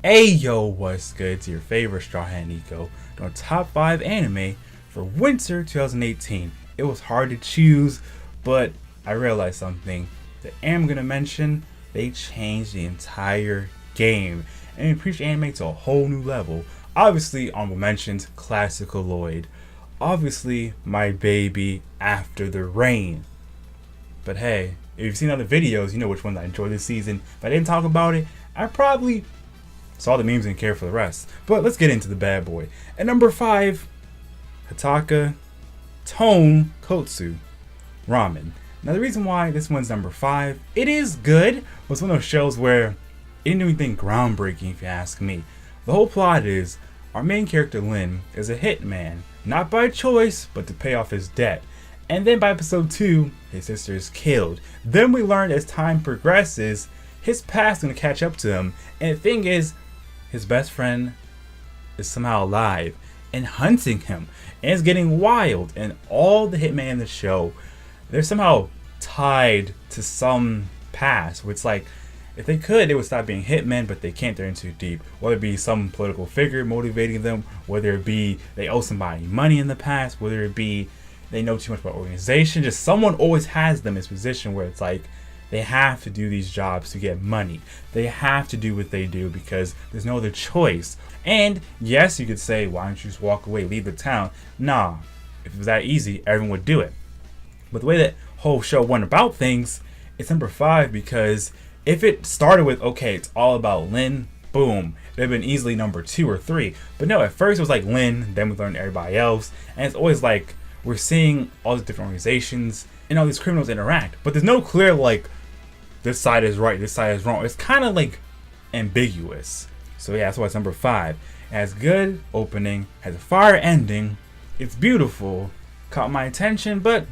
Hey yo, what's good? It's your favorite Straw Hat Nico doing top 5 anime for winter 2018. It was hard to choose, but I realized something that I'm gonna mention. They changed the entire game and they pushed anime to a whole new level. Obviously, honorable mentions, Classical Lloyd. Obviously, my baby, After the Rain. But hey, if you've seen other videos, you know which ones I enjoyed this season. If I didn't talk about it, I probably saw the memes and care for the rest. But let's get into the bad boy. At number 5, Hataka Tone Kotsu Ramen. Now the reason why this one's number 5, it is good, but it's one of those shows where it didn't do anything groundbreaking if you ask me. The whole plot is our main character Lin is a hitman, not by choice, but to pay off his debt. And then by episode 2, his sister is killed. Then we learn as time progresses, his past is going to catch up to him. And the thing is, his best friend is somehow alive and hunting him. And it's getting wild. And all the hitmen in the show, they're somehow tied to some past. Where it's like, if they could, they would stop being hitmen, but they can't. They're in too deep. Whether it be some political figure motivating them, whether it be they owe somebody money in the past, whether it be they know too much about organization. Just someone always has them in this position where it's like, they have to do these jobs to get money. They have to do what they do because there's no other choice. And yes, you could say, why don't you just walk away, leave the town? Nah, if it was that easy, everyone would do it. But the way that whole show went about things, it's number 5 because if it started with, okay, it's all about Lin, boom, it would have been easily number 2 or 3. But no, at first it was like Lin, then we learned everybody else. And it's always like, we're seeing all these different organizations and all these criminals interact. But there's no clear, like, this side is right, this side is wrong. It's kind of like ambiguous. So yeah, that's why it's number 5. It has good opening, has a fire ending. It's beautiful, caught my attention, but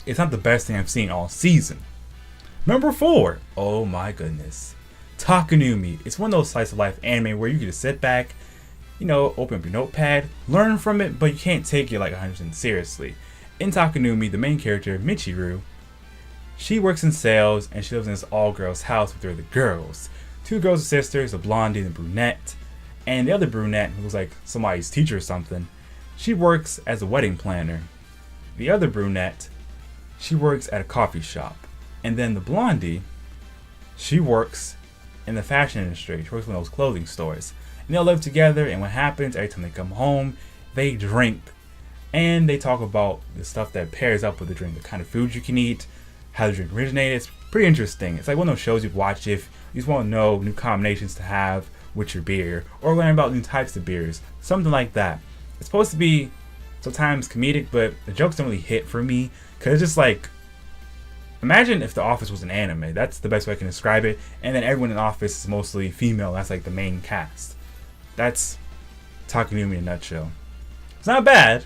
it's not the best thing I've seen all season. Number 4, oh my goodness, Takanumi. It's one of those slice of life anime where you can just sit back, you know, open up your notepad, learn from it, but you can't take it like 100% seriously. In Takanumi, the main character, Michiru, she works in sales and she lives in this all-girls house with her other girls. 2 girls are sisters, a blondie and a brunette. And the other brunette, who's like somebody's teacher or something, she works as a wedding planner. The other brunette, she works at a coffee shop. And then the blondie, she works in the fashion industry. She works in those clothing stores. And they'll live together, and what happens every time they come home, they drink. And they talk about the stuff that pairs up with the drink, the kind of food you can eat, how the drink originated. It's pretty interesting. It's like one of those shows you watch if you just want to know new combinations to have with your beer, or learn about new types of beers, something like that. It's supposed to be sometimes comedic, but the jokes don't really hit for me, because it's just like, imagine if The Office was an anime. That's the best way I can describe it. And then everyone in the office is mostly female. That's like the main cast. That's Takanumi in a nutshell. It's not bad.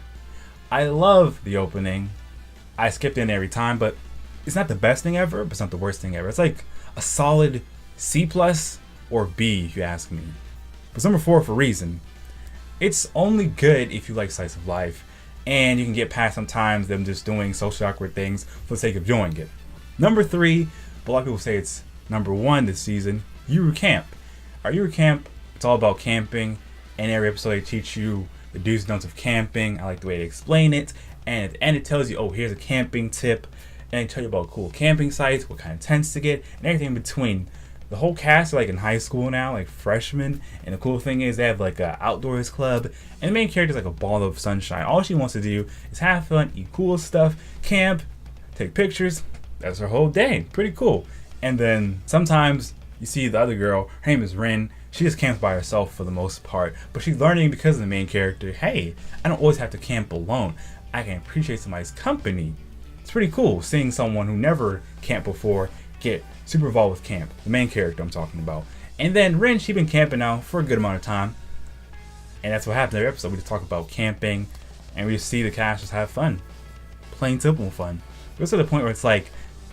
I love the opening. I skipped in every time, but it's not the best thing ever, but it's not the worst thing ever. It's like a solid C+ or B, if you ask me. But it's number 4 for a reason. It's only good if you like slice of life, and you can get past sometimes them just doing social awkward things for the sake of enjoying it. Number 3, but a lot of people say it's number 1 this season, Yuru Camp. Our Yuru Camp, it's all about camping, and every episode they teach you the do's and don'ts of camping. I like the way they explain it, and at the end it tells you, oh, here's a camping tip, and they tell you about cool camping sites, what kind of tents to get, and everything in between. The whole cast are like in high school now, like freshmen, and the cool thing is they have like a outdoors club, and the main character is like a ball of sunshine. All she wants to do is have fun, eat cool stuff, camp, take pictures. That's her whole day. Pretty cool. And then sometimes you see the other girl, her name is Rin. She just camps by herself for the most part, but she's learning because of the main character, hey, I don't always have to camp alone. I can appreciate somebody's company. It's pretty cool seeing someone who never camped before get super involved with camp. The main character I'm talking about. And then Rin, she's been camping now for a good amount of time. And that's what happens every episode. We just talk about camping and we just see the cast just have fun. Plain simple fun. But it's to the point where it's like,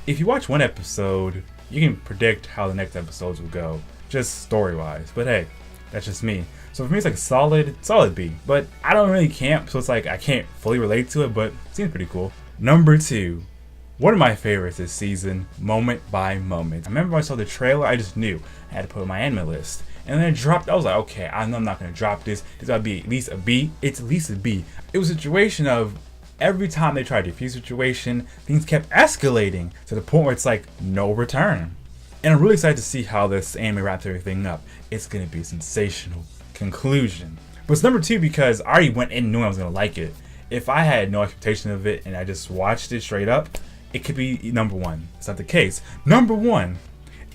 if you watch one episode, you can predict how the next episodes will go. Just story-wise. But hey, that's just me. So for me, it's like a solid B. But I don't really camp, so it's like I can't fully relate to it, but it seems pretty cool. Number 2. One of my favorites this season, Moment by Moment. I remember when I saw the trailer, I just knew I had to put it on my anime list. And then it dropped. I was like, okay, I know I'm not gonna drop this. This gotta be at least a B. It's at least a B. It was a situation of every time they tried to defuse the situation, things kept escalating to the point where it's like no return. And I'm really excited to see how this anime wraps everything up. It's gonna be a sensational conclusion. But it's number 2 because I already went in knowing I was gonna like it. If I had no expectation of it and I just watched it straight up, it could be number 1. It's not the case. Number 1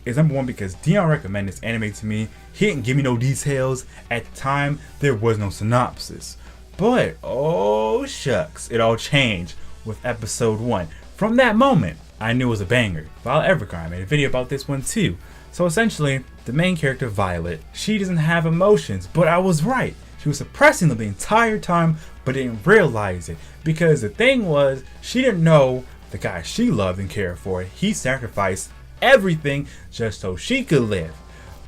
is number 1 because Dion recommended this anime to me. He didn't give me no details. At the time, there was no synopsis. But, oh shucks, it all changed with episode 1. From that moment, I knew it was a banger. Violet Evergarden, I made a video about this one too. So essentially, the main character, Violet, she doesn't have emotions, but I was right. She was suppressing them the entire time, but didn't realize it. Because the thing was, she didn't know the guy she loved and cared for. He sacrificed everything just so she could live.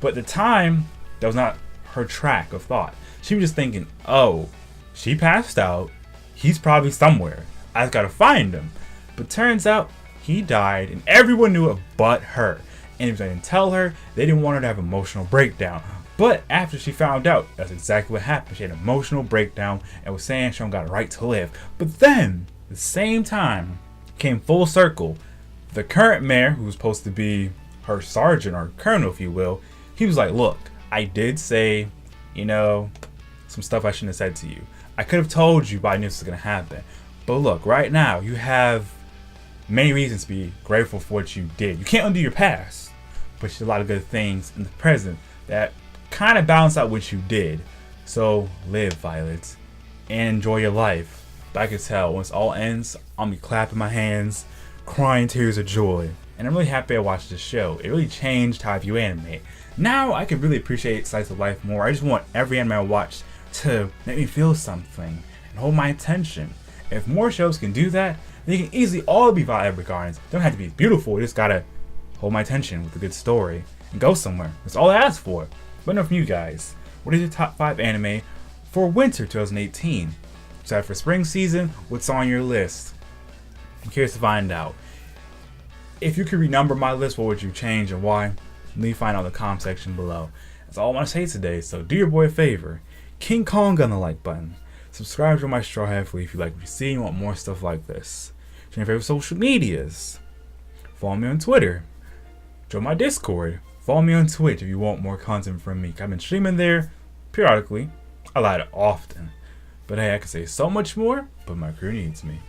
But at the time, that was not her track of thought. She was just thinking, oh, she passed out. He's probably somewhere. I just gotta find him. But turns out, he died and everyone knew it but her. And if they didn't tell her, they didn't want her to have an emotional breakdown. But after she found out, that's exactly what happened. She had an emotional breakdown and was saying she don't got a right to live. But then, at the same time, came full circle. The current mayor, who was supposed to be her sergeant or colonel, if you will, he was like, look, I did say, some stuff I shouldn't have said to you. I could have told you, but I knew this was going to happen. But look, right now, you have many reasons to be grateful for what you did. You can't undo your past, but you did a lot of good things in the present that kind of balance out what you did. So live, Violet, and enjoy your life. But I can tell once all ends, I'll be clapping my hands, crying tears of joy. And I'm really happy I watched this show. It really changed how I view anime. Now I can really appreciate slice of life more. I just want every anime I watch to make me feel something and hold my attention. If more shows can do that, they can easily all be Violet Evergarden. They don't have to be beautiful. You just gotta hold my attention with a good story and go somewhere. That's all I ask for. But enough from you guys. What is your top 5 anime for winter 2018? Except for spring season, what's on your list? I'm curious to find out. If you could renumber my list, what would you change and why? Let me find out in the comment section below. That's all I want to say today, so do your boy a favor. King Kong on the like button. Subscribe to my Straw Hat Fleet if you like what you see and want more stuff like this. Join your favorite social medias. Follow me on Twitter. Join my Discord. Follow me on Twitch if you want more content from me. I've been streaming there periodically. I lie often. But hey, I can say so much more, but my crew needs me.